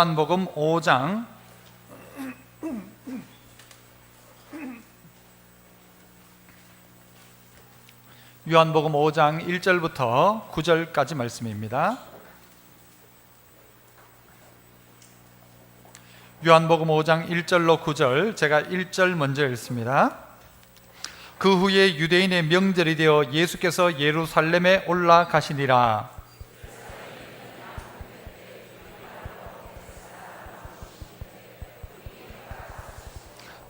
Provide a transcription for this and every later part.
요한복음 5장 요한복음 5장 1절부터 9절까지 말씀입니다. 요한복음 5장 1절로 9절, 제가 1절 먼저 읽습니다. 그 후에 유대인의 명절이 되어 예수께서 예루살렘에 올라가시니라.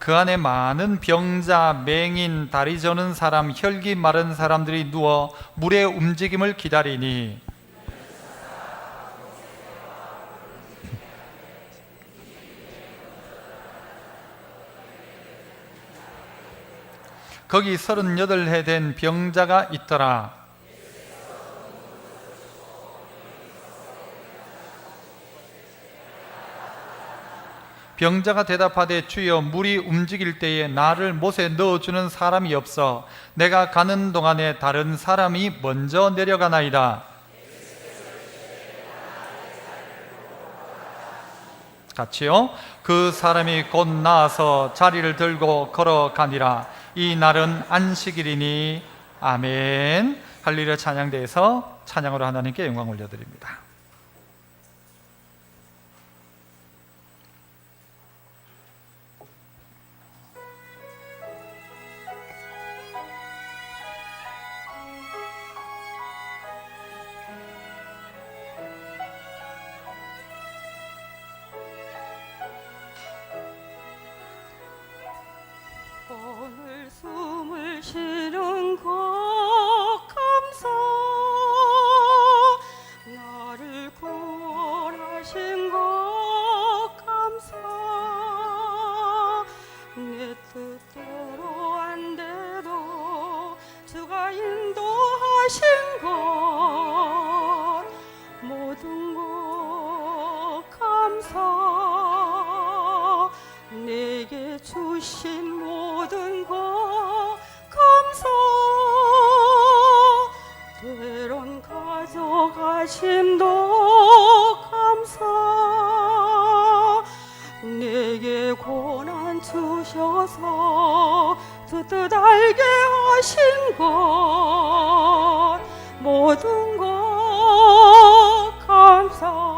그 안에 많은 병자, 맹인, 다리 저는 사람, 혈기 마른 사람들이 누워 물의 움직임을 기다리니 거기 38해 된 병자가 있더라. 병자가 대답하되 주여, 물이 움직일 때에 나를 못에 넣어주는 사람이 없어 내가 가는 동안에 다른 사람이 먼저 내려가나이다. 같이요. 그 사람이 곧 나아서 자리를 들고 걸어가니라. 이 날은 안식일이니. 아멘. 할렐루야. 찬양대에서 찬양으로 하나님께 영광 올려드립니다. 오늘 숨을 쉬는 것 감사, 나를 구원하신 것 감사, 내 뜻대로 안 돼도 주가 인도하신 것 모든 것 감사, 내게 주신 모든 것 감사, 때론 가져가심도 감사, 내게 고난 주셔서 그 뜻 알게 하신 것 모든 것 감사.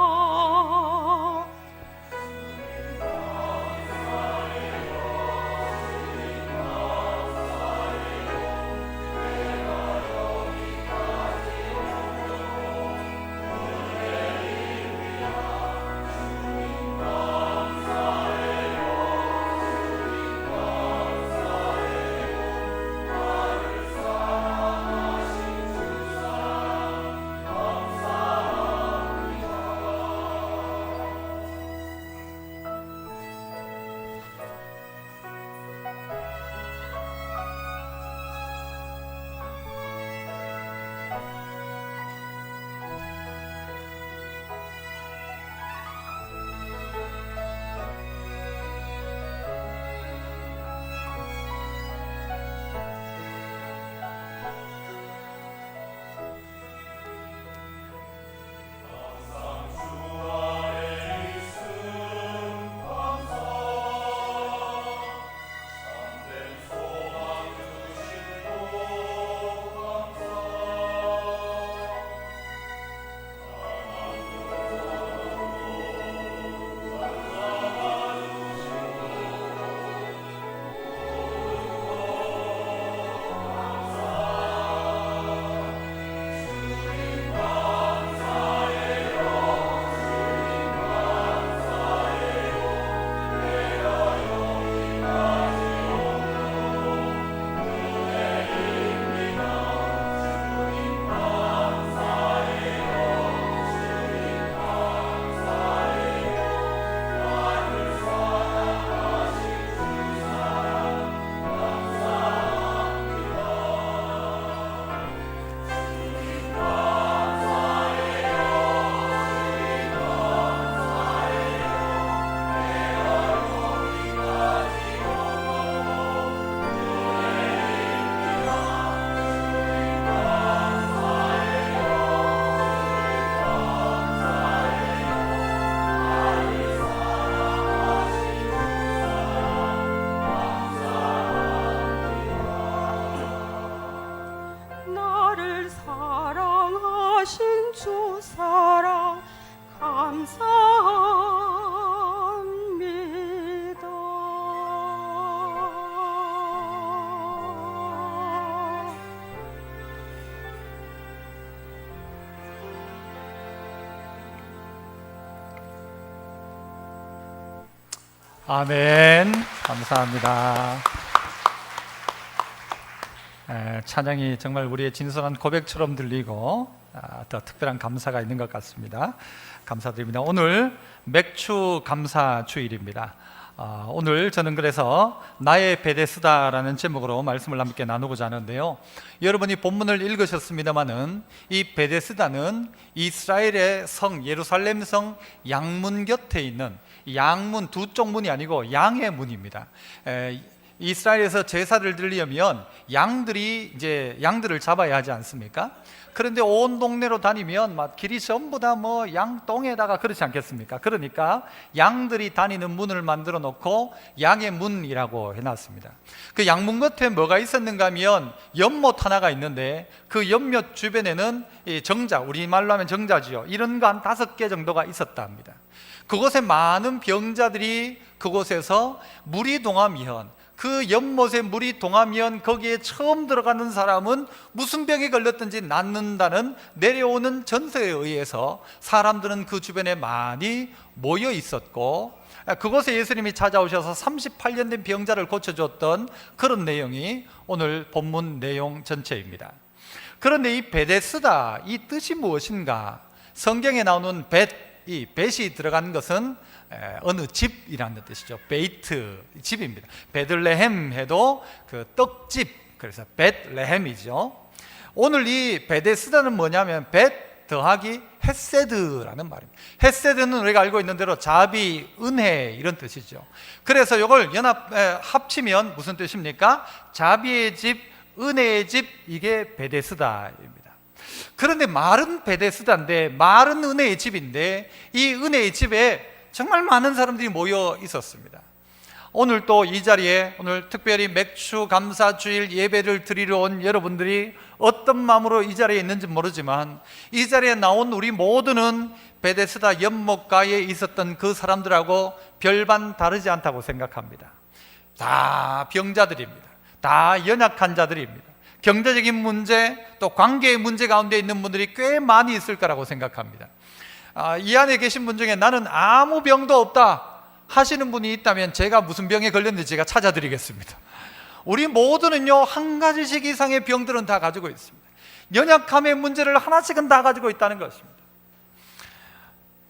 아멘. 감사합니다. 찬양이 정말 우리의 진솔한 고백처럼 들리고 더 특별한 감사가 있는 것 같습니다. 감사드립니다. 오늘 맥주 감사 주일입니다. 오늘 저는 그래서 나의 베데스다라는 제목으로 말씀을 함께 나누고자 하는데요, 여러분이 본문을 읽으셨습니다마는 이 베데스다는 이스라엘의 성 예루살렘 성 양문 곁에 있는, 양문 두 쪽 문이 아니고 양의 문입니다. 이스라엘에서 제사를 드리려면 양들을 잡아야 하지 않습니까? 그런데 온 동네로 다니면 막 길이 전부 다 뭐 양똥에다가 그렇지 않겠습니까? 그러니까 양들이 다니는 문을 만들어 놓고 양의 문이라고 해놨습니다. 그 양문 겉에 뭐가 있었는가 하면 연못 하나가 있는데, 그 연못 주변에는 이 정자, 우리말로 하면 정자지요, 이런 거 한 5개 정도가 있었다 합니다. 그곳에 많은 병자들이 그곳에서 물이 동하면, 그 연못에 물이 동하면 거기에 처음 들어가는 사람은 무슨 병에 걸렸든지 낫는다는 내려오는 전설에 의해서 사람들은 그 주변에 많이 모여 있었고, 그곳에 예수님이 찾아오셔서 38년 된 병자를 고쳐줬던 그런 내용이 오늘 본문 내용 전체입니다. 그런데 이 베데스다, 이 뜻이 무엇인가? 성경에 나오는 이 벳이 들어간 것은 어느 집이라는 뜻이죠. 베이트, 집입니다. 베들레헴 해도 그 떡집, 그래서 벳레헴이죠. 오늘 이 베데스다는 뭐냐면 벳 더하기 헤세드라는 말입니다. 헤세드는 우리가 알고 있는 대로 자비, 은혜 이런 뜻이죠. 그래서 이걸 합치면 무슨 뜻입니까? 자비의 집, 은혜의 집, 이게 베데스다입니다. 그런데 말은 베데스다인데, 말은 은혜의 집인데, 이 은혜의 집에 정말 많은 사람들이 모여 있었습니다. 오늘 또 이 자리에, 오늘 특별히 맥주 감사 주일 예배를 드리러 온 여러분들이 어떤 마음으로 이 자리에 있는지 모르지만, 이 자리에 나온 우리 모두는 베데스다 연못가에 있었던 그 사람들하고 별반 다르지 않다고 생각합니다. 다 병자들입니다. 다 연약한 자들입니다. 경제적인 문제, 또 관계의 문제 가운데 있는 분들이 꽤 많이 있을 거라고 생각합니다. 이 안에 계신 분 중에 나는 아무 병도 없다 하시는 분이 있다면 제가 무슨 병에 걸렸는지 제가 찾아드리겠습니다. 우리 모두는요, 한 가지씩 이상의 병들은 다 가지고 있습니다. 연약함의 문제를 하나씩은 다 가지고 있다는 것입니다.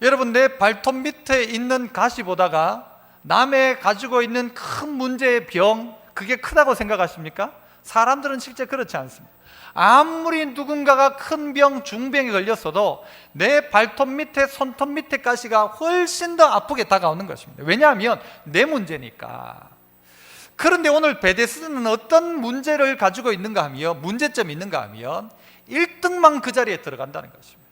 여러분, 내 발톱 밑에 있는 가시 보다가 남의 가지고 있는 큰 문제의 병, 그게 크다고 생각하십니까? 사람들은 실제 그렇지 않습니다. 아무리 누군가가 큰 병, 중병에 걸렸어도 내 발톱 밑에, 손톱 밑에 가시가 훨씬 더 아프게 다가오는 것입니다. 왜냐하면 내 문제니까. 그런데 오늘 베데스다는 어떤 문제를 가지고 있는가 하면, 문제점이 있는가 하면 1등만 그 자리에 들어간다는 것입니다.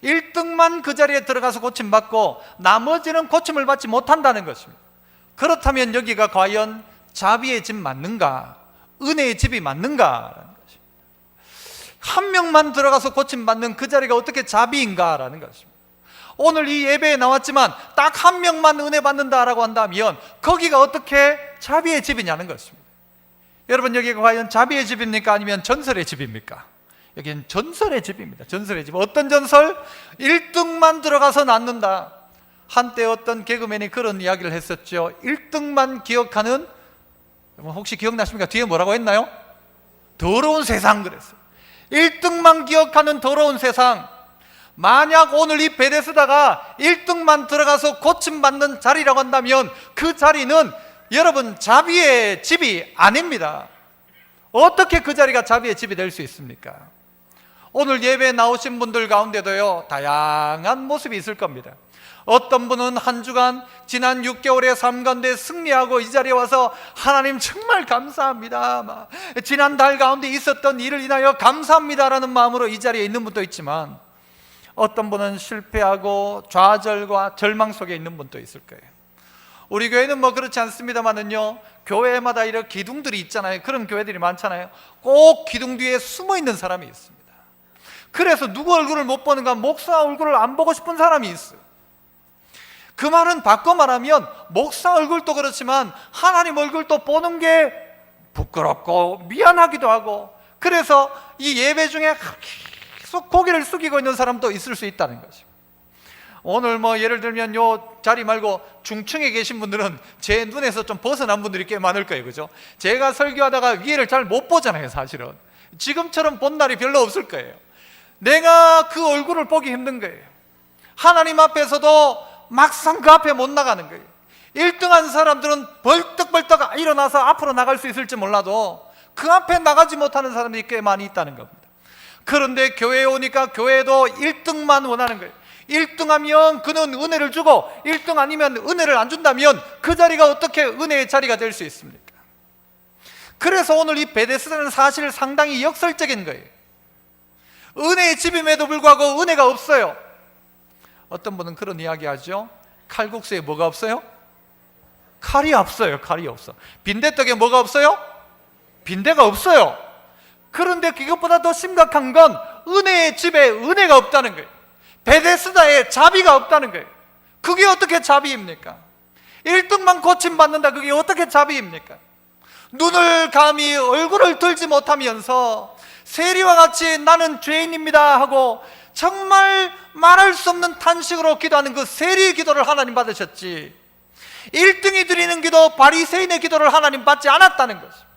1등만 그 자리에 들어가서 고침받고 나머지는 고침을 받지 못한다는 것입니다. 그렇다면 여기가 과연 자비의 집 맞는가? 은혜의 집이 맞는가라는 것입니다. 한 명만 들어가서 고침받는 그 자리가 어떻게 자비인가라는 것입니다. 오늘 이 예배에 나왔지만 딱 한 명만 은혜 받는다라고 한다면 거기가 어떻게 자비의 집이냐는 것입니다. 여러분, 여기가 과연 자비의 집입니까? 아니면 전설의 집입니까? 여기는 전설의 집입니다. 전설의 집. 어떤 전설? 1등만 들어가서 낫는다. 한때 어떤 개그맨이 그런 이야기를 했었죠. 1등만 기억하는, 혹시 기억나십니까? 뒤에 뭐라고 했나요? 더러운 세상 그랬어요. 1등만 기억하는 더러운 세상. 만약 오늘 이 베데스다가 1등만 들어가서 고침받는 자리라고 한다면 그 자리는 여러분 자비의 집이 아닙니다. 어떻게 그 자리가 자비의 집이 될 수 있습니까? 오늘 예배에 나오신 분들 가운데도요, 다양한 모습이 있을 겁니다. 어떤 분은 한 주간 지난 6개월의 삶 가운데 승리하고 이 자리에 와서 하나님 정말 감사합니다, 지난 달 가운데 있었던 일을 인하여 감사합니다라는 마음으로 이 자리에 있는 분도 있지만, 어떤 분은 실패하고 좌절과 절망 속에 있는 분도 있을 거예요. 우리 교회는 뭐 그렇지 않습니다만은요, 교회마다 이런 기둥들이 있잖아요. 그런 교회들이 많잖아요. 꼭 기둥 뒤에 숨어 있는 사람이 있습니다. 그래서 누구 얼굴을 못 보는가, 목사 얼굴을 안 보고 싶은 사람이 있어요. 그 말은 바꿔 말하면 목사 얼굴도 그렇지만 하나님 얼굴도 보는 게 부끄럽고 미안하기도 하고, 그래서 이 예배 중에 계속 고개를 숙이고 있는 사람도 있을 수 있다는 것입니다. 오늘 뭐 예를 들면 요 자리 말고 중층에 계신 분들은 제 눈에서 좀 벗어난 분들이 꽤 많을 거예요, 그죠? 제가 설교하다가 위를 잘 못 보잖아요, 사실은. 지금처럼 본 날이 별로 없을 거예요. 내가 그 얼굴을 보기 힘든 거예요. 하나님 앞에서도 막상 그 앞에 못 나가는 거예요. 1등한 사람들은 벌떡벌떡 일어나서 앞으로 나갈 수 있을지 몰라도 그 앞에 나가지 못하는 사람들이 꽤 많이 있다는 겁니다. 그런데 교회에 오니까 교회도 1등만 원하는 거예요. 1등하면 그는 은혜를 주고 1등 아니면 은혜를 안 준다면 그 자리가 어떻게 은혜의 자리가 될 수 있습니까? 그래서 오늘 이 베데스다는 사실 상당히 역설적인 거예요. 은혜의 집임에도 불구하고 은혜가 없어요. 어떤 분은 그런 이야기 하죠. 칼국수에 뭐가 없어요? 칼이 없어요. 칼이 없어. 빈대떡에 뭐가 없어요? 빈대가 없어요. 그런데 그것보다 더 심각한 건 은혜의 집에 은혜가 없다는 거예요. 베데스다에 자비가 없다는 거예요. 그게 어떻게 자비입니까? 1등만 고침받는다, 그게 어떻게 자비입니까? 눈을 감히 얼굴을 들지 못하면서 세리와 같이 나는 죄인입니다 하고 정말 말할 수 없는 탄식으로 기도하는 그 세리의 기도를 하나님 받으셨지, 1등이 드리는 기도, 바리새인의 기도를 하나님 받지 않았다는 것입니다.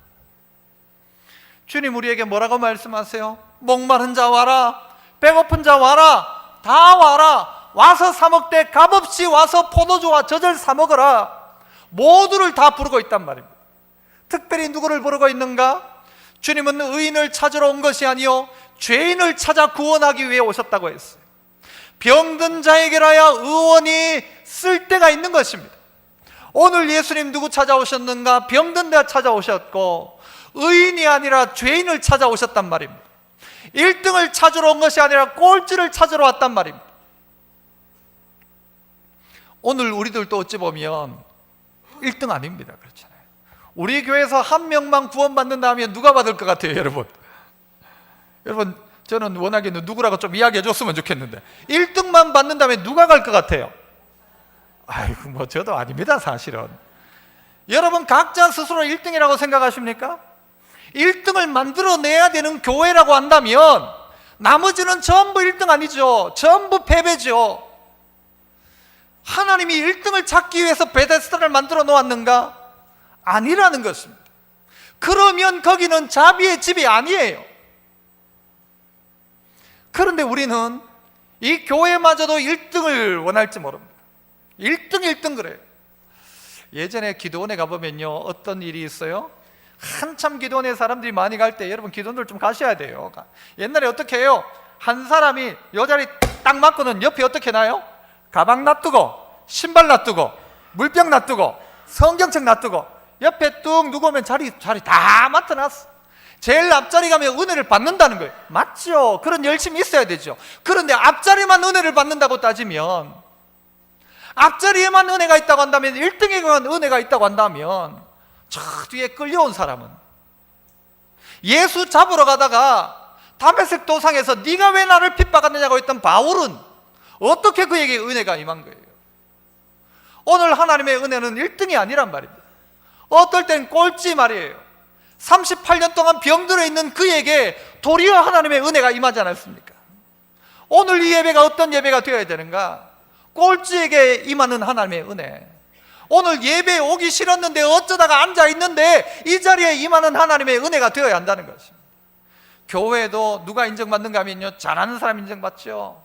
주님 우리에게 뭐라고 말씀하세요? 목마른 자 와라, 배고픈 자 와라, 다 와라, 와서 사 먹되 값없이 와서 포도주와 젖을 사 먹어라. 모두를 다 부르고 있단 말입니다. 특별히 누구를 부르고 있는가? 주님은 의인을 찾으러 온 것이 아니요 죄인을 찾아 구원하기 위해 오셨다고 했어요. 병든 자에게라야 의원이 쓸 데가 있는 것입니다. 오늘 예수님 누구 찾아오셨는가? 병든 자 찾아오셨고 의인이 아니라 죄인을 찾아오셨단 말입니다. 1등을 찾으러 온 것이 아니라 꼴찌를 찾으러 왔단 말입니다. 오늘 우리들도 어찌 보면 1등 아닙니다. 그렇잖아요. 우리 교회에서 한 명만 구원받는다면 누가 받을 것 같아요, 여러분? 여러분, 저는 워낙에 누구라고 좀 이야기해 줬으면 좋겠는데 1등만 받는다면 누가 갈 것 같아요? 아이고, 뭐 저도 아닙니다, 사실은. 여러분 각자 스스로 1등이라고 생각하십니까? 1등을 만들어내야 되는 교회라고 한다면 나머지는 전부 1등 아니죠. 전부 패배죠. 하나님이 1등을 찾기 위해서 베데스다를 만들어 놓았는가? 아니라는 것입니다. 그러면 거기는 자비의 집이 아니에요. 그런데 우리는 이 교회마저도 1등을 원할지 모릅니다. 1등 그래요. 예전에 기도원에 가보면요, 어떤 일이 있어요? 한참 기도원에 사람들이 많이 갈 때 여러분 기도원들 좀 가셔야 돼요. 옛날에 어떻게 해요? 한 사람이 요 자리 딱 맞고는 옆에 어떻게 놔요? 가방 놔두고 신발 놔두고 물병 놔두고 성경책 놔두고 옆에 뚝 누구 오면 자리 다 맡아놨어. 제일 앞자리 가면 은혜를 받는다는 거예요. 맞죠? 그런 열심히 있어야 되죠. 그런데 앞자리만 은혜를 받는다고 따지면, 앞자리에만 은혜가 있다고 한다면, 1등에만 은혜가 있다고 한다면 저 뒤에 끌려온 사람은, 예수 잡으러 가다가 다메섹 도상에서 네가 왜 나를 핍박하느냐고 했던 바울은 어떻게 그에게 은혜가 임한 거예요? 오늘 하나님의 은혜는 1등이 아니란 말입니다. 어떨 땐 꼴찌 말이에요. 38년 동안 병들어 있는 그에게 도리어 하나님의 은혜가 임하지 않았습니까? 오늘 이 예배가 어떤 예배가 되어야 되는가? 꼴찌에게 임하는 하나님의 은혜. 오늘 예배에 오기 싫었는데 어쩌다가 앉아있는데 이 자리에 임하는 하나님의 은혜가 되어야 한다는 것입니다. 교회도 누가 인정받는가 하면요, 잘하는 사람 인정받죠.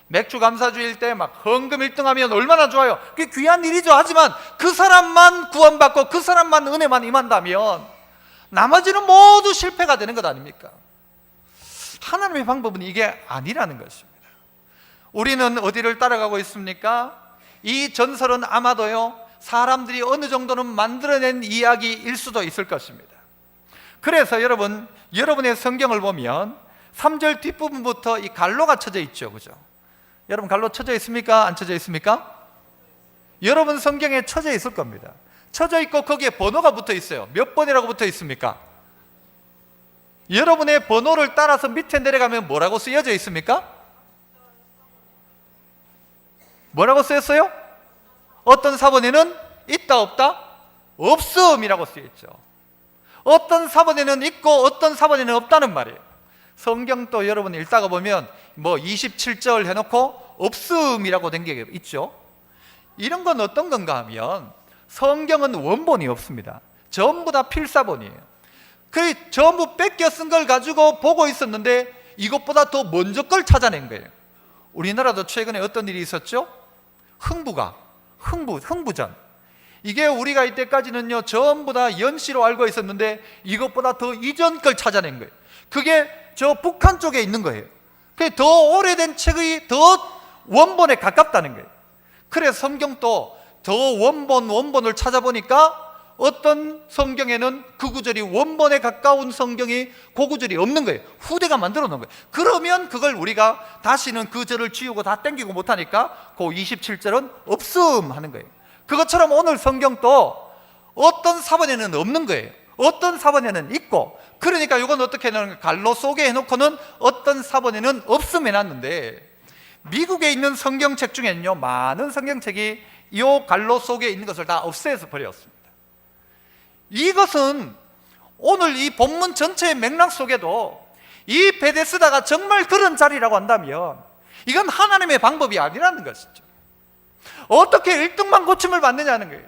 맥주 감사주일 때 막 헌금 1등하면 얼마나 좋아요. 그게 귀한 일이죠. 하지만 그 사람만 구원받고 그 사람만 은혜만 임한다면 나머지는 모두 실패가 되는 것 아닙니까? 하나님의 방법은 이게 아니라는 것입니다. 우리는 어디를 따라가고 있습니까? 이 전설은 아마도요, 사람들이 어느 정도는 만들어낸 이야기일 수도 있을 것입니다. 그래서 여러분의 성경을 보면 3절 뒷부분부터 이 갈로가 쳐져 있죠, 그죠? 여러분 갈로 쳐져 있습니까? 안 쳐져 있습니까? 여러분 성경에 쳐져 있을 겁니다. 쳐져 있고 거기에 번호가 붙어 있어요. 몇 번이라고 붙어 있습니까? 여러분의 번호를 따라서 밑에 내려가면 뭐라고 쓰여져 있습니까? 뭐라고 쓰였어요? 어떤 사본에는 있다 없다? 없음이라고 쓰여있죠. 어떤 사본에는 있고 어떤 사본에는 없다는 말이에요. 성경 또 여러분 읽다가 보면 뭐 27절 해놓고 없음이라고 된 게 있죠. 이런 건 어떤 건가 하면 성경은 원본이 없습니다. 전부 다 필사본이에요. 그 전부 뺏겨 쓴 걸 가지고 보고 있었는데 이것보다 더 먼저 걸 찾아낸 거예요. 우리나라도 최근에 어떤 일이 있었죠? 흥부전. 이게 우리가 이때까지는요 전부 다 연시로 알고 있었는데 이것보다 더 이전 걸 찾아낸 거예요. 그게 저 북한 쪽에 있는 거예요. 그게 더 오래된 책의 더 원본에 가깝다는 거예요. 그래서 성경도 더 원본을 찾아보니까 어떤 성경에는 그 구절이 원본에 가까운 성경이 그 구절이 없는 거예요. 후대가 만들어 놓은 거예요. 그러면 그걸 우리가 다시는 그 절을 지우고 다 땡기고 못하니까 그 27절은 없음 하는 거예요. 그것처럼 오늘 성경도 어떤 사본에는 없는 거예요. 어떤 사본에는 있고, 그러니까 이건 어떻게 해놓은 갈로 속에 해놓고는 어떤 사본에는 없음 해놨는데, 미국에 있는 성경책 중에는요 많은 성경책이 이 갈로 속에 있는 것을 다 없애서 버렸습니다. 이것은 오늘 이 본문 전체의 맥락 속에도 이 베데스다가 정말 그런 자리라고 한다면 이건 하나님의 방법이 아니라는 것이죠. 어떻게 1등만 고침을 받느냐는 거예요.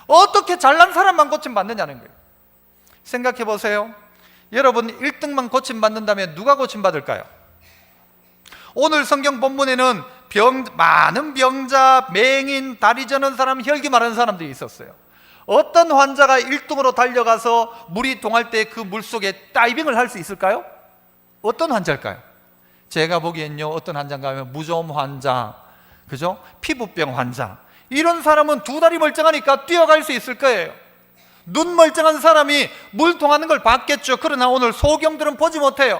어떻게 잘난 사람만 고침 받느냐는 거예요. 생각해 보세요. 여러분 1등만 고침 받는다면 누가 고침 받을까요? 오늘 성경 본문에는 많은 병자, 맹인, 다리 저는 사람, 혈기 마른 사람들이 있었어요. 어떤 환자가 1등으로 달려가서 물이 동할 때 그 물속에 다이빙을 할 수 있을까요? 어떤 환자일까요? 제가 보기엔요 어떤 환자인가 하면 무좀 환자, 그죠? 피부병 환자, 이런 사람은 두 다리 멀쩡하니까 뛰어갈 수 있을 거예요. 눈 멀쩡한 사람이 물 통하는 걸 봤겠죠. 그러나 오늘 소경들은 보지 못해요.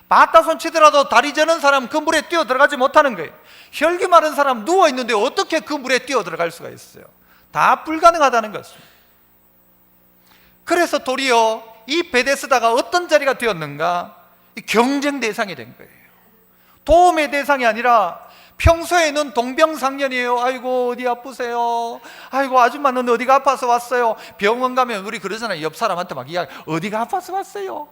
봤다 손 치더라도 다리 저는 사람 그 물에 뛰어 들어가지 못하는 거예요. 혈기 마른 사람 누워있는데 어떻게 그 물에 뛰어 들어갈 수가 있어요? 다 불가능하다는 것입니다. 그래서 도리어 이 베데스다가 어떤 자리가 되었는가? 경쟁 대상이 된 거예요. 도움의 대상이 아니라 평소에는 동병상련이에요. 아이고 어디 아프세요? 아이고 아줌마는 어디가 아파서 왔어요? 병원 가면 우리 그러잖아요. 옆 사람한테 막 이야기, 어디가 아파서 왔어요?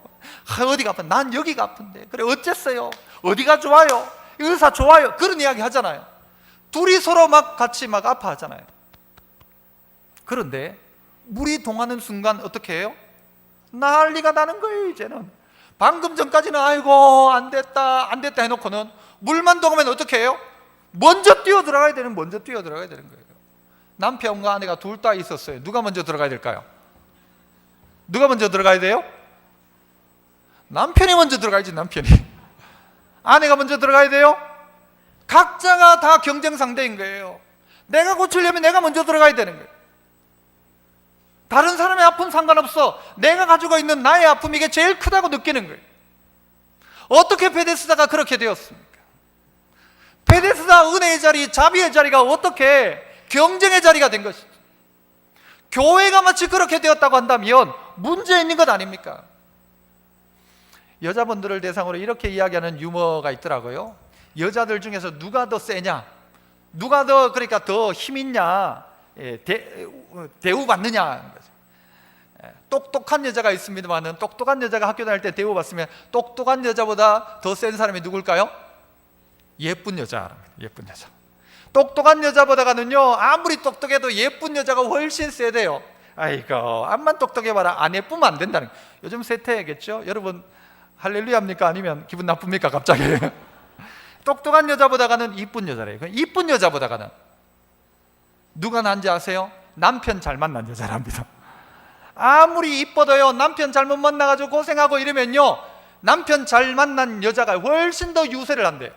어디가 아파? 난 여기가 아픈데. 그래 어쨌어요? 어디가 좋아요? 의사 좋아요? 그런 이야기 하잖아요. 둘이 서로 막 같이 막 아파하잖아요. 그런데 물이 동하는 순간 어떻게 해요? 난리가 나는 거예요. 이제는 방금 전까지는 아이고 안 됐다 해놓고는 물만 동하면 어떻게 해요? 먼저 뛰어 들어가야 되는 거예요. 남편과 아내가 둘 다 있었어요. 누가 먼저 들어가야 될까요? 누가 먼저 들어가야 돼요? 남편이 먼저 들어가야지. 남편이. 아내가 먼저 들어가야 돼요? 각자가 다 경쟁 상대인 거예요. 내가 고치려면 내가 먼저 들어가야 되는 거예요. 다른 사람의 아픔 상관없어. 내가 가지고 있는 나의 아픔, 이게 제일 크다고 느끼는 거예요. 어떻게 베데스다가 그렇게 되었습니까? 베데스다 은혜의 자리, 자비의 자리가 어떻게 경쟁의 자리가 된 것이죠? 교회가 마치 그렇게 되었다고 한다면 문제 있는 것 아닙니까? 여자분들을 대상으로 이렇게 이야기하는 유머가 있더라고요. 여자들 중에서 누가 더 세냐, 누가 더 그러니까 더 힘 있냐, 대우받느냐. 똑똑한 여자가 있습니다만 똑똑한 여자가 학교 다닐 때 대우받으면 똑똑한 여자보다 더 센 사람이 누굴까요? 예쁜 여자랍니다. 예쁜 여자. 똑똑한 여자보다가는요 아무리 똑똑해도 예쁜 여자가 훨씬 세대요. 아이고 암만 똑똑해봐라 안 예쁘면 안 된다는 거예요. 요즘 세태겠죠? 여러분 할렐루야입니까? 아니면 기분 나쁩니까? 갑자기 똑똑한 여자보다가는 이쁜 여자래요. 이쁜 여자보다가는 누가 난지 아세요? 남편 잘 만난 여자랍니다. 아무리 이뻐도요 남편 잘못 만나가지고 고생하고 이러면요 남편 잘 만난 여자가 훨씬 더 유세를 한대요.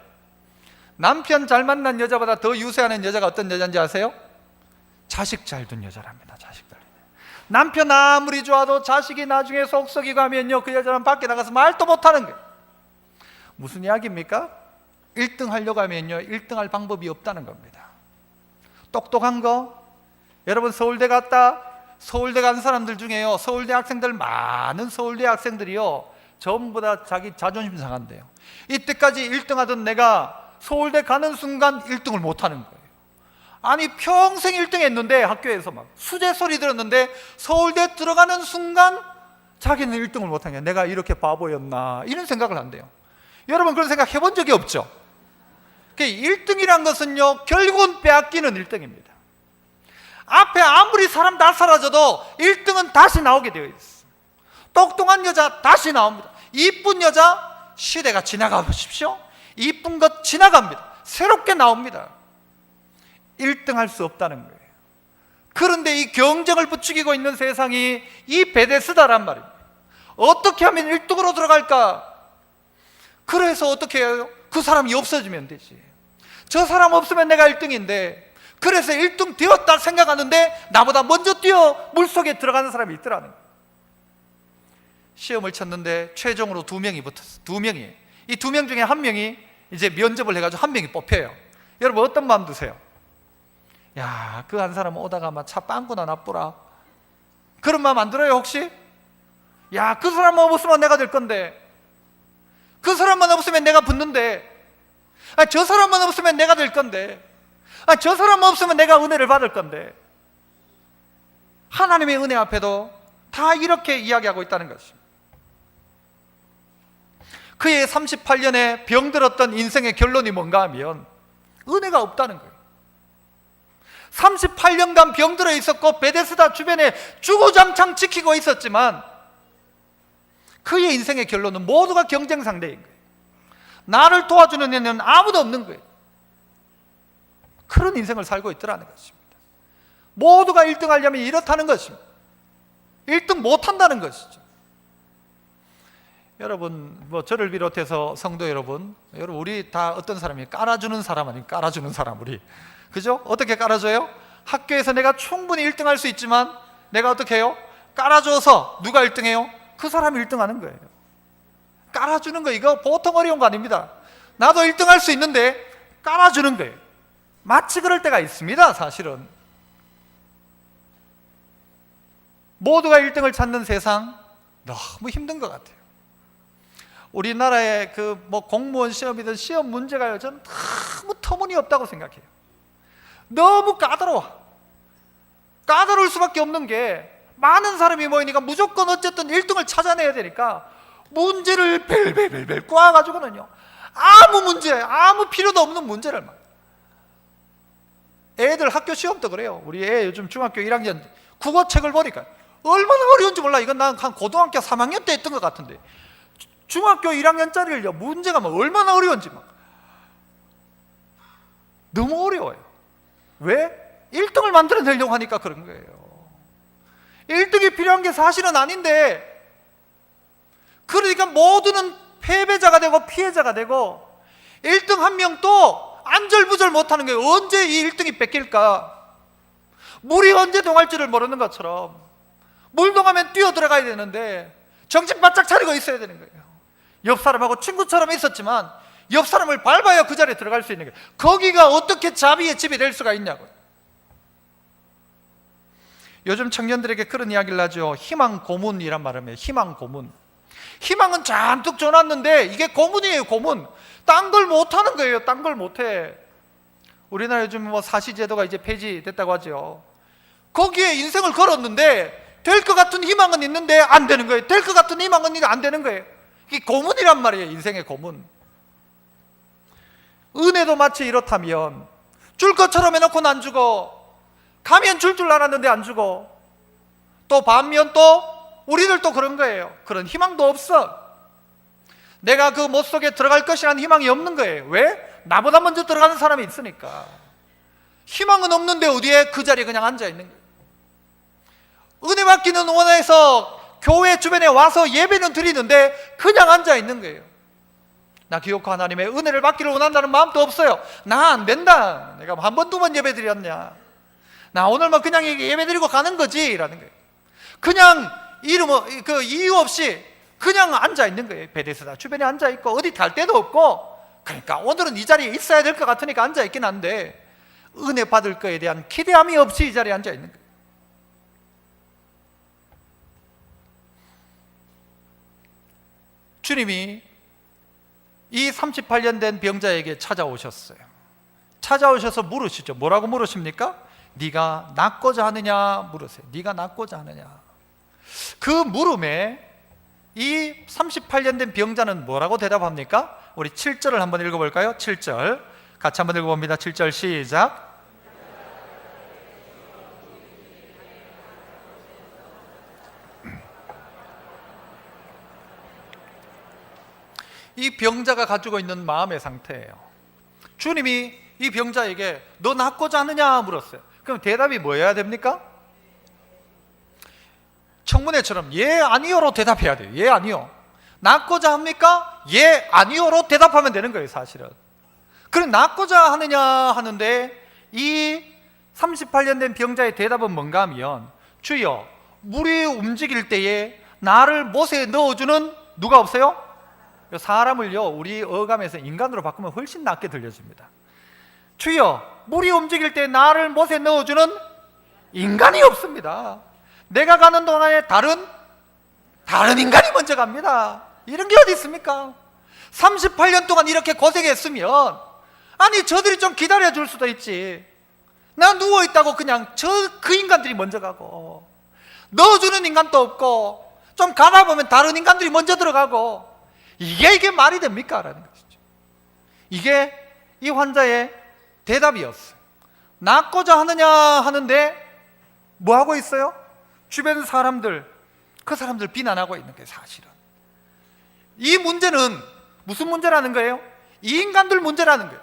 남편 잘 만난 여자보다 더 유세하는 여자가 어떤 여자인지 아세요? 자식 잘 둔 여자랍니다. 자식 잘 둔 여자. 남편 아무리 좋아도 자식이 나중에 속썩이고 하면요 그 여자는 밖에 나가서 말도 못하는 거예요. 무슨 이야기입니까? 1등 하려고 하면요 1등 할 방법이 없다는 겁니다. 똑똑한 거, 여러분 서울대 갔다, 서울대 간 사람들 중에요 서울대 학생들, 많은 서울대 학생들이요 전부 다 자기 자존심 상한대요. 이때까지 1등 하던 내가 서울대 가는 순간 1등을 못하는 거예요. 아니 평생 1등 했는데 학교에서 막 수제 소리 들었는데 서울대 들어가는 순간 자기는 1등을 못한 게 내가 이렇게 바보였나 이런 생각을 한대요. 여러분 그런 생각 해본 적이 없죠? 그 1등이란 것은요, 결국은 빼앗기는 1등입니다. 앞에 아무리 사람 다 사라져도 1등은 다시 나오게 되어 있어. 똑똑한 여자 다시 나옵니다. 이쁜 여자, 시대가 지나가 보십시오. 이쁜 것 지나갑니다. 새롭게 나옵니다. 1등 할 수 없다는 거예요. 그런데 이 경쟁을 부추기고 있는 세상이 이 베데스다란 말입니다. 어떻게 하면 1등으로 들어갈까? 그래서 어떻게 해요? 그 사람이 없어지면 되지. 저 사람 없으면 내가 1등인데, 그래서 1등 되었다 생각하는데 나보다 먼저 뛰어 물속에 들어가는 사람이 있더라는 거예요. 시험을 쳤는데 최종으로 2명이 붙었어요. 2명이. 이 2명 중에 1명이 이제 면접을 해가지고 1명이 뽑혀요. 여러분 어떤 마음 드세요? 야, 그 한 사람 오다가 막 차 빵꾸나 나쁘라, 그런 마음 안 들어요 혹시? 야, 그 사람만 없으면 내가 될 건데, 그 사람만 없으면 내가 붙는데, 저 사람만 없으면 내가 될 건데, 저 사람만 없으면 내가 은혜를 받을 건데. 하나님의 은혜 앞에도 다 이렇게 이야기하고 있다는 것입니다. 그의 38년에 병들었던 인생의 결론이 뭔가 하면 은혜가 없다는 거예요. 38년간 병들어 있었고 베데스다 주변에 주구장창 지키고 있었지만 그의 인생의 결론은 모두가 경쟁 상대인 거예요. 나를 도와주는 애는 아무도 없는 거예요. 그런 인생을 살고 있더라는 것입니다. 모두가 1등 하려면 이렇다는 것입니다. 1등 못한다는 것이죠. 여러분, 저를 비롯해서 성도 여러분, 우리 다 어떤 사람이 깔아주는 사람 아니에요? 깔아주는 사람, 우리. 그죠? 어떻게 깔아줘요? 학교에서 내가 충분히 1등 할 수 있지만 내가 어떻게 해요? 깔아줘서 누가 1등 해요? 그 사람이 1등 하는 거예요. 깔아주는 거, 이거 보통 어려운 거 아닙니다. 나도 1등 할 수 있는데 깔아주는 거예요. 마치 그럴 때가 있습니다. 사실은 모두가 1등을 찾는 세상 너무 힘든 것 같아요. 우리나라의 공무원 시험이든 시험 문제가요, 저는 너무 터무니없다고 생각해요. 너무 까다로울 수밖에 없는 게, 많은 사람이 모이니까 무조건 어쨌든 1등을 찾아내야 되니까 문제를 벨벨벨벨 꼬아가지고는요, 아무 필요도 없는 문제를 막. 애들 학교 시험도 그래요. 우리 애 요즘 중학교 1학년 국어책을 보니까 얼마나 어려운지 몰라. 이건 난 한 고등학교 3학년 때 했던 것 같은데, 중학교 1학년짜리를요, 문제가 막 얼마나 어려운지 막 너무 어려워요. 왜? 1등을 만들어내려고 하니까 그런 거예요. 1등이 필요한 게 사실은 아닌데, 그러니까 모두는 패배자가 되고 피해자가 되고 1등 한 명 또 안절부절 못하는 거예요. 언제 이 1등이 뺏길까? 물이 언제 동할 줄을 모르는 것처럼 물 동하면 뛰어 들어가야 되는데 정신 바짝 차리고 있어야 되는 거예요. 옆 사람하고 친구처럼 있었지만 옆 사람을 밟아야 그 자리에 들어갈 수 있는 거예요. 거기가 어떻게 자비의 집이 될 수가 있냐고요. 요즘 청년들에게 그런 이야기를 하죠. 희망 고문이란 말을 해요. 희망 고문. 희망은 잔뜩 줘놨는데 이게 고문이에요. 고문. 딴 걸 못하는 거예요. 딴 걸 못해. 우리나라 요즘 사시제도가 이제 폐지됐다고 하죠. 거기에 인생을 걸었는데 될 것 같은 희망은 있는데 안 되는 거예요. 될 것 같은 희망은 있는데 안 되는 거예요. 이게 고문이란 말이에요. 인생의 고문. 은혜도 마치 이렇다면 줄 것처럼 해놓고는 안 주고, 가면 줄 알았는데 안 주고, 또 반면 또 우리들도 그런 거예요. 그런 희망도 없어. 내가 그 못 속에 들어갈 것이라는 희망이 없는 거예요. 왜? 나보다 먼저 들어가는 사람이 있으니까. 희망은 없는데 어디에 그 자리에 그냥 앉아 있는 거예요. 은혜 받기는 원해서 교회 주변에 와서 예배는 드리는데 그냥 앉아 있는 거예요. 나 기어코 하나님의 은혜를 받기를 원한다는 마음도 없어요. 나 안 된다. 내가 한 번, 2번 예배 드렸냐. 나 오늘만 그냥 예배 드리고 가는 거지. 라는 거예요. 그냥 이유 없이 그냥 앉아 있는 거예요. 베데스다 주변에 앉아 있고 어디 갈 데도 없고, 그러니까 오늘은 이 자리에 있어야 될 것 같으니까 앉아 있긴 한데 은혜 받을 거에 대한 기대함이 없이 이 자리에 앉아 있는 거예요. 주님이 이 38년 된 병자에게 찾아오셨어요. 찾아오셔서 물으시죠. 뭐라고 물으십니까? 네가 낫고자 하느냐 물으세요. 네가 낫고자 하느냐. 그 물음에 이 38년 된 병자는 뭐라고 대답합니까? 우리 7절을 한번 읽어볼까요? 7절. 같이 한번 읽어봅니다. 7절 시작. 이 병자가 가지고 있는 마음의 상태예요. 주님이 이 병자에게 너 낫고자 하느냐 물었어요. 그럼 대답이 뭐여야 됩니까? 청문회처럼 예 아니요로 대답해야 돼요. 예 아니요. 낫고자 합니까? 예 아니요로 대답하면 되는 거예요. 사실은. 그럼 낫고자 하느냐 하는데 이 38년 된 병자의 대답은 뭔가 하면 주여 물이 움직일 때에 나를 못에 넣어주는 누가 없어요? 사람을요 우리 어감에서 인간으로 바꾸면 훨씬 낫게 들려집니다. 주여 물이 움직일 때 나를 못에 넣어주는 인간이 없습니다. 내가 가는 동안에 다른 인간이 먼저 갑니다. 이런 게 어디 있습니까? 38년 동안 이렇게 고생했으면 아니 저들이 좀 기다려줄 수도 있지. 나 누워있다고 그냥 그 인간들이 먼저 가고 넣어주는 인간도 없고 좀 가다 보면 다른 인간들이 먼저 들어가고 이게 말이 됩니까? 라는 것이죠. 이게 이 환자의 대답이었어요. 낫고자 하느냐 하는데 뭐 하고 있어요? 주변 사람들, 그 사람들 비난하고 있는 게 사실은. 이 문제는 무슨 문제라는 거예요? 이 인간들 문제라는 거예요.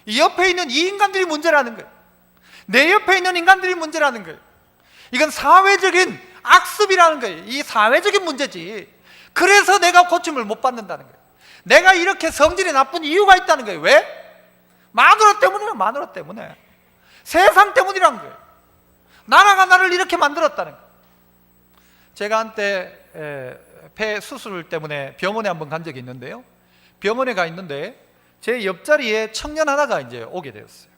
이 옆에 있는 이 인간들이 문제라는 거예요. 내 옆에 있는 인간들이 문제라는 거예요. 이건 사회적인 악습이라는 거예요. 이 사회적인 문제지. 그래서 내가 고침을 못 받는다는 거예요. 내가 이렇게 성질이 나쁜 이유가 있다는 거예요. 왜? 마누라 때문이에요. 마누라 때문에. 세상 때문이란 거예요. 나라가 나를 이렇게 만들었다는 거예요. 제가 한때 폐 수술 때문에 병원에 한번 간 적이 있는데요. 병원에 가 있는데 제 옆자리에 청년 하나가 이제 오게 되었어요.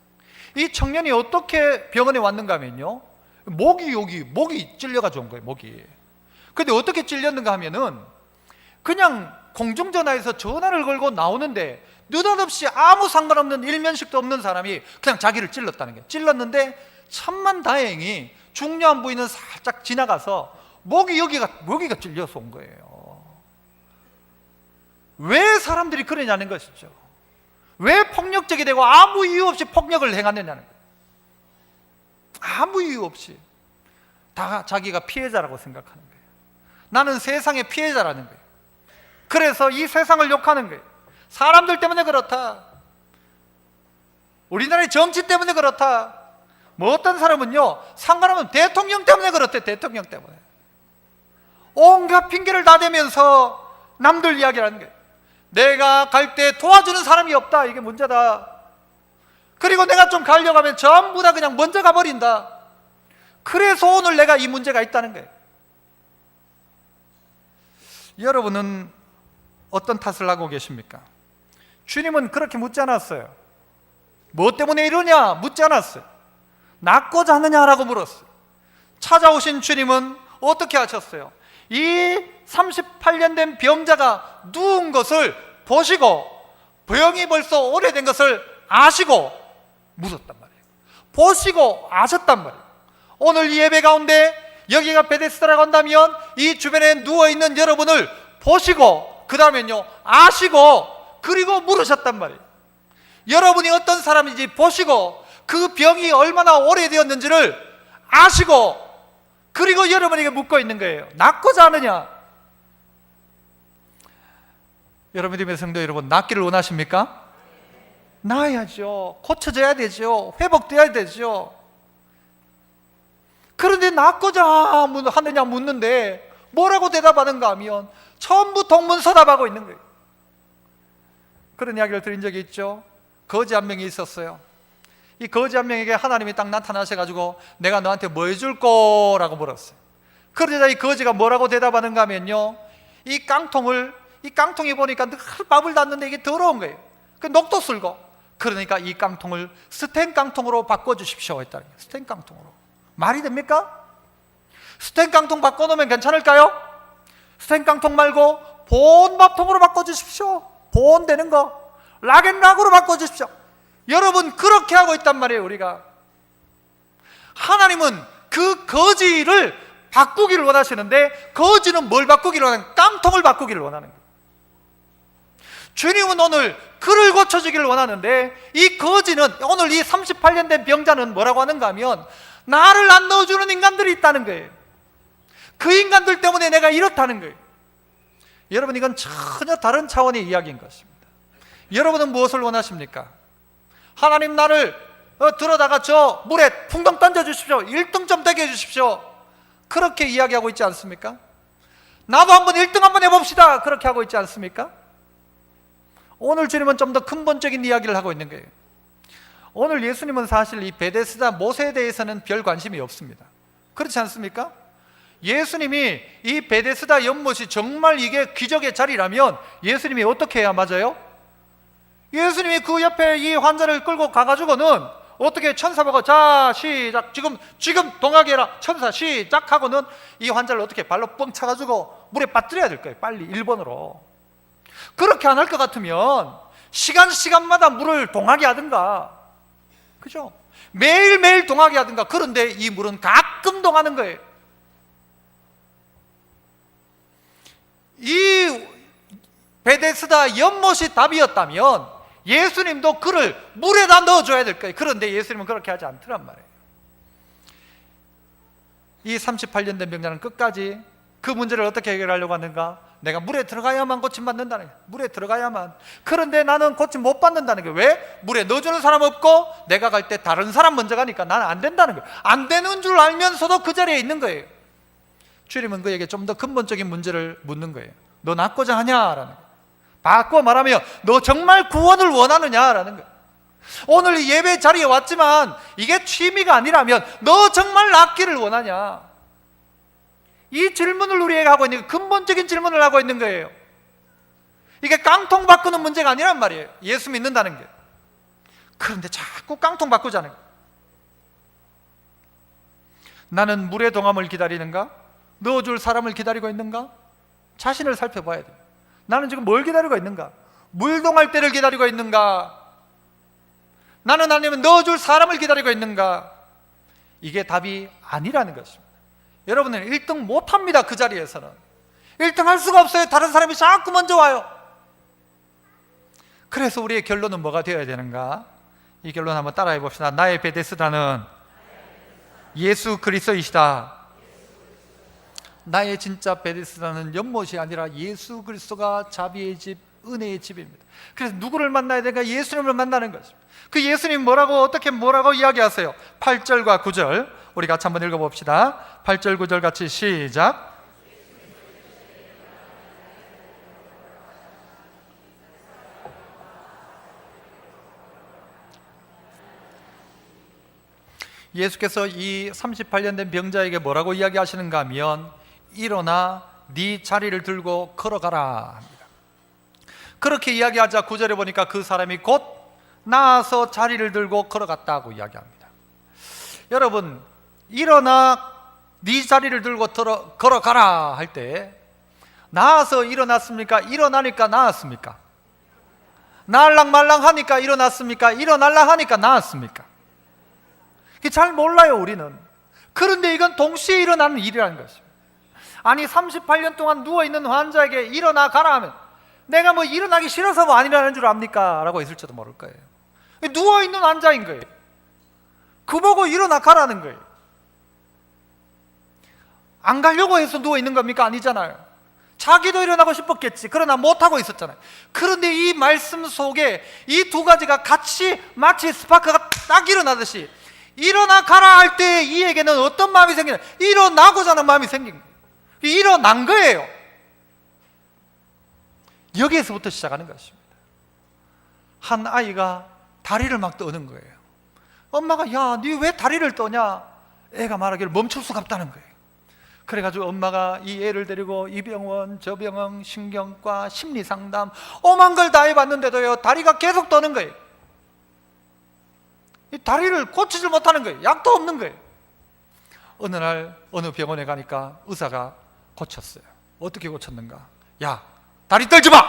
이 청년이 어떻게 병원에 왔는가 하면요, 목이 찔려가지고 온 거예요. 목이. 근데 어떻게 찔렸는가 하면은 그냥 공중전화에서 전화를 걸고 나오는데 느닷없이 아무 상관없는 일면식도 없는 사람이 그냥 자기를 찔렀다는 거예요. 찔렀는데 천만다행히 중요한 부위는 살짝 지나가서 여기가 찔려서 온 거예요. 왜 사람들이 그러냐는 것이죠. 왜 폭력적이 되고 아무 이유 없이 폭력을 행하느냐는 거예요. 아무 이유 없이 다 자기가 피해자라고 생각하는 거예요. 나는 세상의 피해자라는 거예요. 그래서 이 세상을 욕하는 거예요. 사람들 때문에 그렇다. 우리나라의 정치 때문에 그렇다. 뭐 어떤 사람은요 상관없는 대통령 때문에 그렇대. 대통령 때문에 온갖 핑계를 다 대면서 남들 이야기를 하는 거예요. 내가 갈 때 도와주는 사람이 없다. 이게 문제다. 그리고 내가 좀 가려고 하면 전부 다 그냥 먼저 가버린다. 그래서 오늘 내가 이 문제가 있다는 거예요. 여러분은 어떤 탓을 하고 계십니까? 주님은 그렇게 묻지 않았어요. 뭐 때문에 이러냐 묻지 않았어요. 낫고자 하느냐라고 물었어요. 찾아오신 주님은 어떻게 하셨어요? 이 38년 된 병자가 누운 것을 보시고 병이 벌써 오래된 것을 아시고 묻었단 말이에요. 보시고 아셨단 말이에요. 오늘 이 예배 가운데 여기가 베데스다라고 한다면 이 주변에 누워있는 여러분을 보시고 그 다음엔요 아시고 그리고 물으셨단 말이에요. 여러분이 어떤 사람인지 보시고 그 병이 얼마나 오래되었는지를 아시고 그리고 여러분에게 묻고 있는 거예요. 낫고자 하느냐? 여러분 믿음의 성도 여러분, 낫기를 원하십니까? 나아야죠. 고쳐져야 되죠. 회복돼야 되죠. 그런데 낫고자 하느냐 묻는데 뭐라고 대답하는가 하면 전부 동문서답하고 있는 거예요. 그런 이야기를 드린 적이 있죠. 거지 한 명이 있었어요. 이 거지 한 명에게 하나님이 딱 나타나셔가지고 내가 너한테 뭐 해줄 거라고 물었어요. 그러자 이 거지가 뭐라고 대답하는가 하면요, 이 깡통이 보니까 늘 밥을 닿는데 이게 더러운 거예요. 그 녹도 쓸고, 그러니까 이 깡통을 스텐 깡통으로 바꿔주십시오 했다는 거예요. 스텐 깡통으로. 말이 됩니까? 스텐 깡통 바꿔놓으면 괜찮을까요? 스텐 깡통 말고 본 밥통으로 바꿔주십시오. 본 되는 거 락앤락으로 바꿔주십시오. 여러분 그렇게 하고 있단 말이에요. 우리가 하나님은 그 거지를 바꾸기를 원하시는데 거지는 뭘 바꾸기를 원하는? 깡통을 바꾸기를 원하는 거예요. 주님은 오늘 그를 고쳐주기를 원하는데, 이 거지는, 오늘 이 38년 된 병자는 뭐라고 하는가 하면, 나를 안 넣어주는 인간들이 있다는 거예요. 그 인간들 때문에 내가 이렇다는 거예요. 여러분, 이건 전혀 다른 차원의 이야기인 것입니다. 여러분은 무엇을 원하십니까? 하나님, 나를 들어다가 저 물에 풍덩 던져주십시오, 1등점 되게 해주십시오, 그렇게 이야기하고 있지 않습니까? 나도 한번 1등 한번 해봅시다, 그렇게 하고 있지 않습니까? 오늘 주님은 좀 더 근본적인 이야기를 하고 있는 거예요. 오늘 예수님은 사실 이 베데스다 못에 대해서는 별 관심이 없습니다. 그렇지 않습니까? 예수님이 이 베데스다 연못이 정말 이게 기적의 자리라면 예수님이 어떻게 해야 맞아요? 예수님이 그 옆에 이 환자를 끌고 가가지고는 어떻게, 천사 보고 자 시작, 지금 동하게 해라, 천사 시작 하고는 이 환자를 어떻게 발로 뻥 차가지고 물에 빠뜨려야 될 거예요, 빨리 1번으로. 그렇게 안 할 것 같으면 시간마다 물을 동하게 하든가, 그죠? 매일매일 동하게 하든가. 그런데 이 물은 가끔 동하는 거예요. 이 베데스다 연못이 답이었다면 예수님도 그를 물에다 넣어줘야 될 거예요. 그런데 예수님은 그렇게 하지 않더란 말이에요. 이 38년 된 병자는 끝까지 그 문제를 어떻게 해결하려고 하는가? 내가 물에 들어가야만 고침받는다는 거예요. 물에 들어가야만. 그런데 나는 고침 못 받는다는 거예요. 왜? 물에 넣어주는 사람 없고 내가 갈 때 다른 사람 먼저 가니까 나는 안 된다는 거예요. 안 되는 줄 알면서도 그 자리에 있는 거예요. 주님은 그에게 좀 더 근본적인 문제를 묻는 거예요. 너 낫고자 하냐라는 거예요. 바꿔 말하면 너 정말 구원을 원하느냐라는 거예요. 오늘 이 예배 자리에 왔지만 이게 취미가 아니라면 너 정말 낫기를 원하냐? 이 질문을 우리에게 하고 있는, 근본적인 질문을 하고 있는 거예요. 이게 깡통 바꾸는 문제가 아니란 말이에요, 예수 믿는다는 게. 그런데 자꾸 깡통 바꾸자는 거예요. 나는 물의 동함을 기다리는가? 넣어줄 사람을 기다리고 있는가? 자신을 살펴봐야 돼요. 나는 지금 뭘 기다리고 있는가? 물 동할 때를 기다리고 있는가? 나는 아니면 넣어줄 사람을 기다리고 있는가? 이게 답이 아니라는 것입니다. 여러분은 1등 못합니다. 그 자리에서는 1등 할 수가 없어요. 다른 사람이 자꾸 먼저 와요. 그래서 우리의 결론은 뭐가 되어야 되는가? 이 결론 한번 따라해 봅시다. 나의 베데스다는 예수 그리스도이시다. 나의 진짜 베데스다는 연못이 아니라 예수 그리스도가 자비의 집, 은혜의 집입니다. 그래서 누구를 만나야 되는가? 예수님을 만나는 것입니다. 그 예수님 뭐라고 이야기하세요? 8절과 9절 우리 같이 한번 읽어봅시다. 8절 9절 같이 시작. 예수께서 이 38년 된 병자에게 뭐라고 이야기하시는가 하면, 일어나 네 자리를 들고 걸어가라 합니다. 그렇게 이야기하자 9절에 보니까 그 사람이 곧 나아서 자리를 들고 걸어갔다고 이야기합니다. 여러분, 일어나 네 자리를 들고 걸어가라 할 때 나아서 일어났습니까? 일어나니까 나았습니까? 나알랑말랑 하니까 일어났습니까? 일어날라 하니까 나았습니까? 잘 몰라요, 우리는. 그런데 이건 동시에 일어나는 일이라는 것입니다. 아니 38년 동안 누워있는 환자에게 일어나 가라 하면 내가 뭐 일어나기 싫어서 뭐 안 일어나는 줄 압니까? 라고 했을지도 모를 거예요. 누워있는 환자인 거예요. 그 보고 일어나 가라는 거예요. 안 가려고 해서 누워있는 겁니까? 아니잖아요. 자기도 일어나고 싶었겠지. 그러나 못하고 있었잖아요. 그런데 이 말씀 속에 이 두 가지가 같이 마치 스파크가 딱 일어나듯이 일어나 가라 할 때 이에게는 어떤 마음이 생기냐? 일어나고자 하는 마음이 생긴 거예요. 일어난 거예요. 여기에서부터 시작하는 것입니다. 한 아이가 다리를 막 떠는 거예요. 엄마가 야, 니 왜 다리를 떠냐? 애가 말하기를 멈출 수가 없다는 거예요. 그래가지고 엄마가 이 애를 데리고 이 병원 저 병원 신경과 심리상담 오만 걸 다 해봤는데도요, 다리가 계속 떠는 거예요. 이 다리를 고치질 못하는 거예요. 약도 없는 거예요. 어느 날 어느 병원에 가니까 의사가 고쳤어요. 어떻게 고쳤는가? 야, 다리 떨지 마!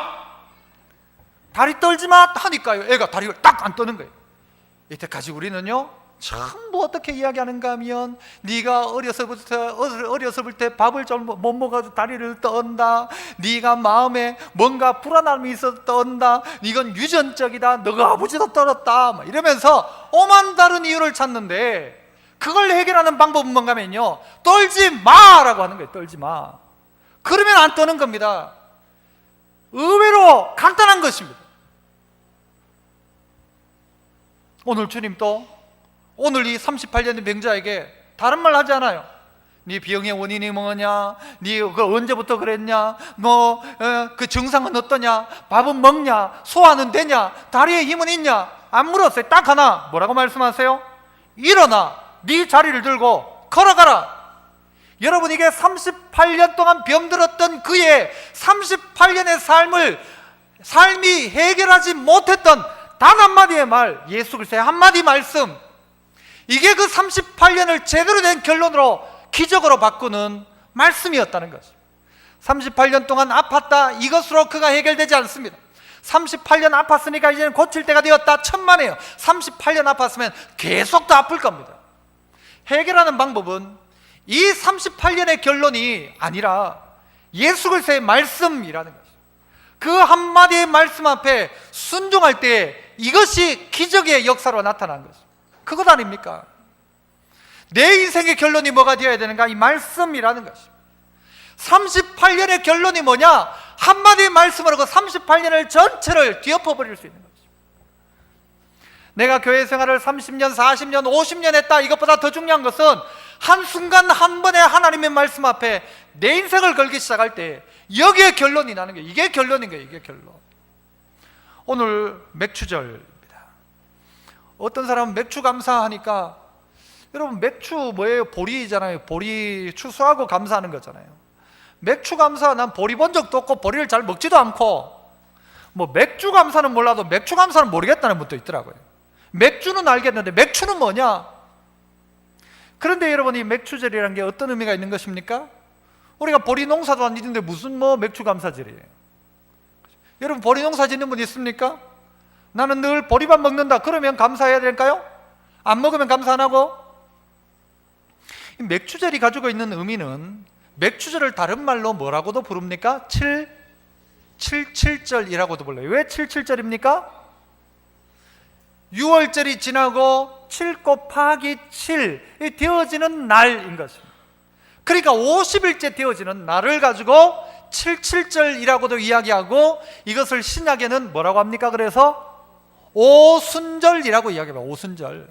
다리 떨지 마 하니까요, 애가 다리를 딱 안 떠는 거예요. 이때까지 우리는요, 전부 어떻게 이야기하는가 하면 네가 어렸을 때 밥을 잘못 못 먹어서 다리를 떤다, 네가 마음에 뭔가 불안함이 있어서 떤다, 이건 유전적이다, 너가 아버지도 떨었다, 막 이러면서 오만 다른 이유를 찾는데, 그걸 해결하는 방법은 뭔가 하면요, 떨지 마라고 하는 거예요. 떨지 마. 그러면 안 떠는 겁니다. 의외로 간단한 것입니다. 오늘 주님도 오늘 이 38년의 병자에게 다른 말 하지 않아요. 네 병의 원인이 뭐냐, 네 그 언제부터 그랬냐, 뭐 그 증상은 어떠냐, 밥은 먹냐, 소화는 되냐, 다리에 힘은 있냐, 안 물었어요. 딱 하나, 뭐라고 말씀하세요? 일어나, 네 자리를 들고 걸어가라. 여러분, 이게 38년 동안 병들었던 그의 38년의 삶이 해결하지 못했던 단 한마디의 말, 예수 그리스도의 한마디 말씀, 이게 그 38년을 제대로 된 결론으로, 기적으로 바꾸는 말씀이었다는 것입니다. 38년 동안 아팠다, 이것으로 그가 해결되지 않습니다. 38년 아팠으니까 이제는 고칠 때가 되었다, 천만에요. 38년 아팠으면 계속 더 아플 겁니다. 해결하는 방법은 이 38년의 결론이 아니라 예수 그리스도의 말씀이라는 것입니다. 그 한마디의 말씀 앞에 순종할 때 이것이 기적의 역사로 나타난 것입니다. 그것 아닙니까? 내 인생의 결론이 뭐가 되어야 되는가? 이 말씀이라는 것입니다. 38년의 결론이 뭐냐? 한마디의 말씀으로 그 38년을 전체를 뒤엎어버릴 수 있는 것입니다. 내가 교회 생활을 30년, 40년, 50년 했다, 이것보다 더 중요한 것은 한순간 한 번의 하나님의 말씀 앞에 내 인생을 걸기 시작할 때 여기에 결론이 나는 거예요. 이게 결론인 거예요. 이게 결론. 오늘 맥추절입니다. 어떤 사람은 맥추 감사하니까, 여러분 맥추 뭐예요? 보리잖아요. 보리 추수하고 감사하는 거잖아요. 맥추 감사, 난 보리 본 적도 없고 보리를 잘 먹지도 않고, 뭐 맥주 감사는 몰라도 맥추 감사는 모르겠다는 분도 있더라고요. 맥주는 알겠는데 맥추는 뭐냐? 그런데 여러분, 이 맥추절이라는 게 어떤 의미가 있는 것입니까? 우리가 보리 농사도 안 짓는데 무슨 맥추 감사절이에요? 여러분, 보리 농사 짓는 분 있습니까? 나는 늘 보리밥 먹는다, 그러면 감사해야 될까요? 안 먹으면 감사 안 하고? 이 맥추절이 가지고 있는 의미는, 맥추절을 다른 말로 뭐라고도 부릅니까? 7.7절이라고도 불러요. 왜 7.7절입니까? 6월절이 지나고 7 곱하기 7이 되어지는 날인 것입니다. 그러니까 50일째 되어지는 날을 가지고 7.7절이라고도 이야기하고, 이것을 신약에는 뭐라고 합니까? 그래서 오순절이라고 이야기합니다. 오순절.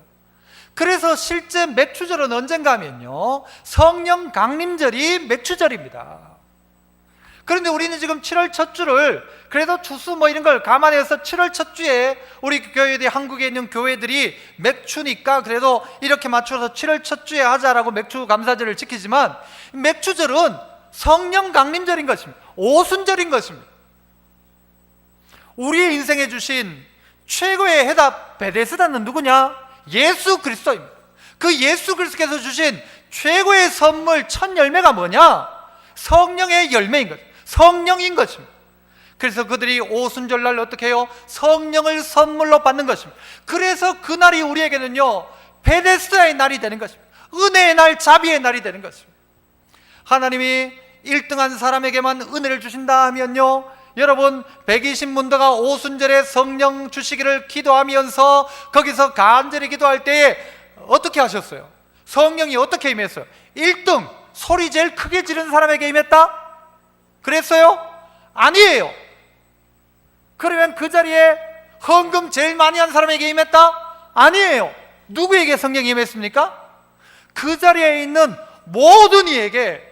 그래서 실제 맥추절은 언젠가 하면요, 성령 강림절이 맥추절입니다. 그런데 우리는 지금 7월 첫 주를, 그래도 추수 뭐 이런 걸 감안해서 7월 첫 주에 우리 교회들이, 한국에 있는 교회들이 맥추니까 그래도 이렇게 맞춰서 7월 첫 주에 하자라고 맥추 감사절을 지키지만, 맥추절은 성령 강림절인 것입니다. 오순절인 것입니다. 우리의 인생에 주신 최고의 해답, 베데스다는 누구냐? 예수 그리스도입니다. 그 예수 그리스도께서 주신 최고의 선물, 첫 열매가 뭐냐? 성령의 열매인 것, 성령인 것입니다. 그래서 그들이 오순절날 어떻게 해요? 성령을 선물로 받는 것입니다. 그래서 그날이 우리에게는요, 베데스다의 날이 되는 것입니다. 은혜의 날, 자비의 날이 되는 것입니다. 하나님이 1등한 사람에게만 은혜를 주신다 하면요, 여러분 120문도가 오순절에 성령 주시기를 기도하면서 거기서 간절히 기도할 때에 어떻게 하셨어요? 성령이 어떻게 임했어요? 1등, 소리 제일 크게 지른 사람에게 임했다? 그랬어요? 아니에요. 그러면 그 자리에 헌금 제일 많이 한 사람에게 임했다? 아니에요. 누구에게 성령이 임했습니까? 그 자리에 있는 모든 이에게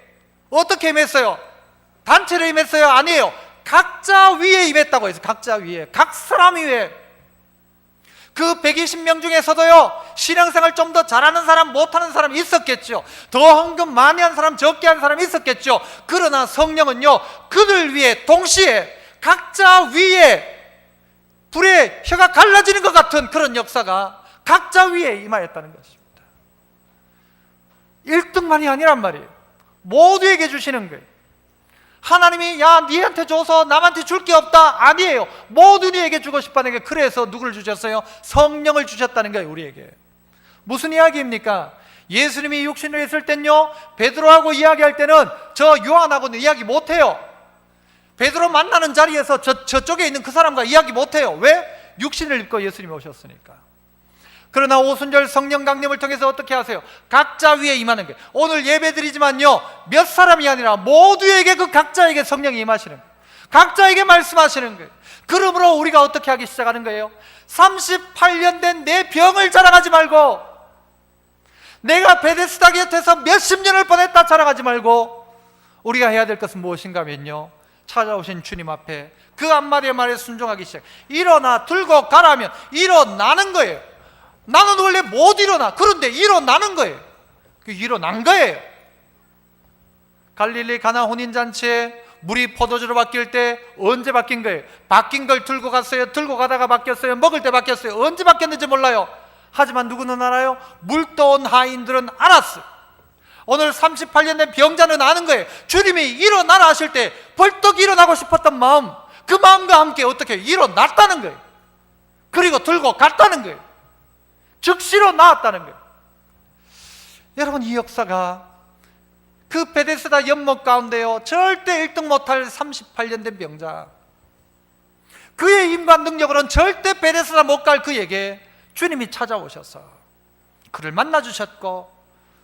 어떻게 임했어요? 단체로 임했어요? 아니에요. 각자 위에 임했다고 해서, 각자 위에, 각 사람 위에. 그 120명 중에서도요, 신앙생활 좀 더 잘하는 사람, 못하는 사람 있었겠죠. 더 헌금 많이 한 사람, 적게 한 사람 있었겠죠. 그러나 성령은요, 그들 위에 동시에 각자 위에 불의 혀가 갈라지는 것 같은 그런 역사가 각자 위에 임하였다는 것입니다. 1등만이 아니란 말이에요. 모두에게 주시는 거예요. 하나님이 야 니한테 줘서 남한테 줄 게 없다, 아니에요. 모두 니에게 주고 싶다는 게, 그래서 누구를 주셨어요? 성령을 주셨다는 거예요. 우리에게 무슨 이야기입니까? 예수님이 육신을 했을 땐요, 베드로하고 이야기할 때는 저 요한하고는 이야기 못해요. 베드로 만나는 자리에서 저쪽에 있는 그 사람과 이야기 못해요. 왜? 육신을 입고 예수님이 오셨으니까. 그러나 오순절 성령 강림을 통해서 어떻게 하세요? 각자 위에 임하는 거예요. 오늘 예배드리지만요, 몇 사람이 아니라 모두에게, 그 각자에게 성령이 임하시는 거예요. 각자에게 말씀하시는 거예요. 그러므로 우리가 어떻게 하기 시작하는 거예요? 38년 된 내 병을 자랑하지 말고, 내가 베데스다 곁에서 몇십 년을 보냈다 자랑하지 말고, 우리가 해야 될 것은 무엇인가 하면요, 찾아오신 주님 앞에 그 한마디의 말에 순종하기 시작. 일어나 들고 가라면 일어나는 거예요. 나는 원래 못 일어나. 그런데 일어나는 거예요. 그 일어난 거예요. 갈릴리 가나 혼인잔치에 물이 포도주로 바뀔 때 언제 바뀐 거예요? 바뀐 걸 들고 갔어요? 들고 가다가 바뀌었어요? 먹을 때 바뀌었어요? 언제 바뀌었는지 몰라요. 하지만 누구는 알아요? 물떠온 하인들은 알았어요. 오늘 38년 된 병자는 아는 거예요. 주님이 일어나라 하실 때 벌떡 일어나고 싶었던 마음, 그 마음과 함께 어떻게 일어났다는 거예요. 그리고 들고 갔다는 거예요. 즉시로 나왔다는 거예요. 여러분, 이 역사가 그 베데스다 연못 가운데요, 절대 1등 못할 38년 된 병자, 그의 인간 능력으로는 절대 베데스다 못 갈 그에게 주님이 찾아오셔서 그를 만나주셨고,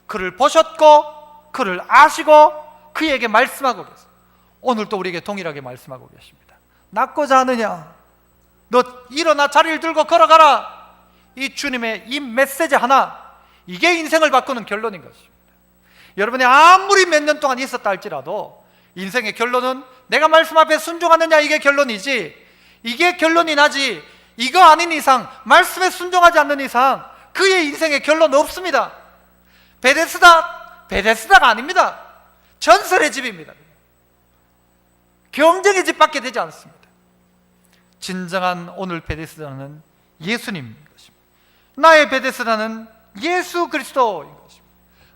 그를 보셨고, 그를 아시고, 그에게 말씀하고 계세요. 오늘도 우리에게 동일하게 말씀하고 계십니다. 낫고자 하느냐? 너 일어나 자리를 들고 걸어가라. 이 주님의 이 메시지 하나, 이게 인생을 바꾸는 결론인 것입니다. 여러분이 아무리 몇 년 동안 있었다 할지라도 인생의 결론은 내가 말씀 앞에 순종하느냐, 이게 결론이지, 이게 결론이 나지, 이거 아닌 이상, 말씀에 순종하지 않는 이상 그의 인생의 결론 없습니다. 베데스다가 아닙니다. 전설의 집입니다. 경쟁의 집밖에 되지 않습니다. 진정한 오늘 베데스다는 예수님인 것입니다. 나의 베데스다는 예수 그리스도인 것입니다.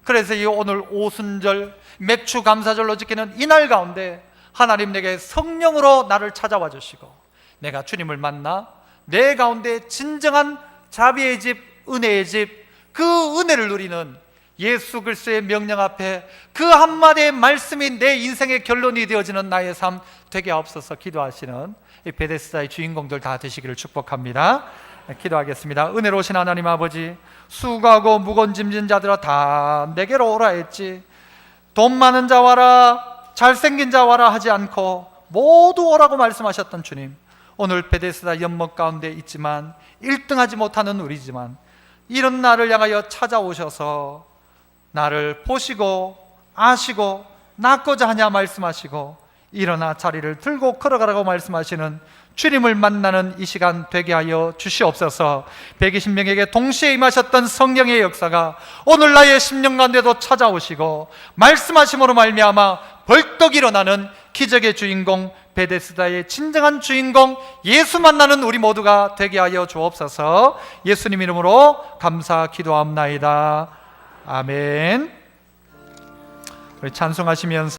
그래서 이 오늘 오순절 맥주 감사절로 지키는 이날 가운데 하나님 내게 성령으로 나를 찾아와 주시고, 내가 주님을 만나 내 가운데 진정한 자비의 집, 은혜의 집, 그 은혜를 누리는 예수 그리스도의 명령 앞에 그 한마디의 말씀이 내 인생의 결론이 되어지는 나의 삶 되게 하옵소서 기도하시는 이 베데스다의 주인공들 다 되시기를 축복합니다. 기도하겠습니다. 은혜로우신 하나님 아버지, 수고하고 무거운 짐진 자들아 다 내게로 오라 했지, 돈 많은 자 와라, 잘생긴 자 와라 하지 않고 모두 오라고 말씀하셨던 주님, 오늘 베데스다 연못 가운데 있지만 1등하지 못하는 우리지만 이런 나를 향하여 찾아오셔서 나를 보시고 아시고 낫고자 하냐 말씀하시고, 일어나 자리를 들고 걸어가라고 말씀하시는 주님을 만나는 이 시간 되게 하여 주시옵소서. 120명에게 동시에 임하셨던 성령의 역사가 오늘 나의 심령 가운데도 찾아오시고 말씀하심으로 말미암아 벌떡 일어나는 기적의 주인공, 베데스다의 진정한 주인공 예수 만나는 우리 모두가 되게 하여 주옵소서. 예수님 이름으로 감사 기도합나이다. 아멘. 우리 찬송하시면서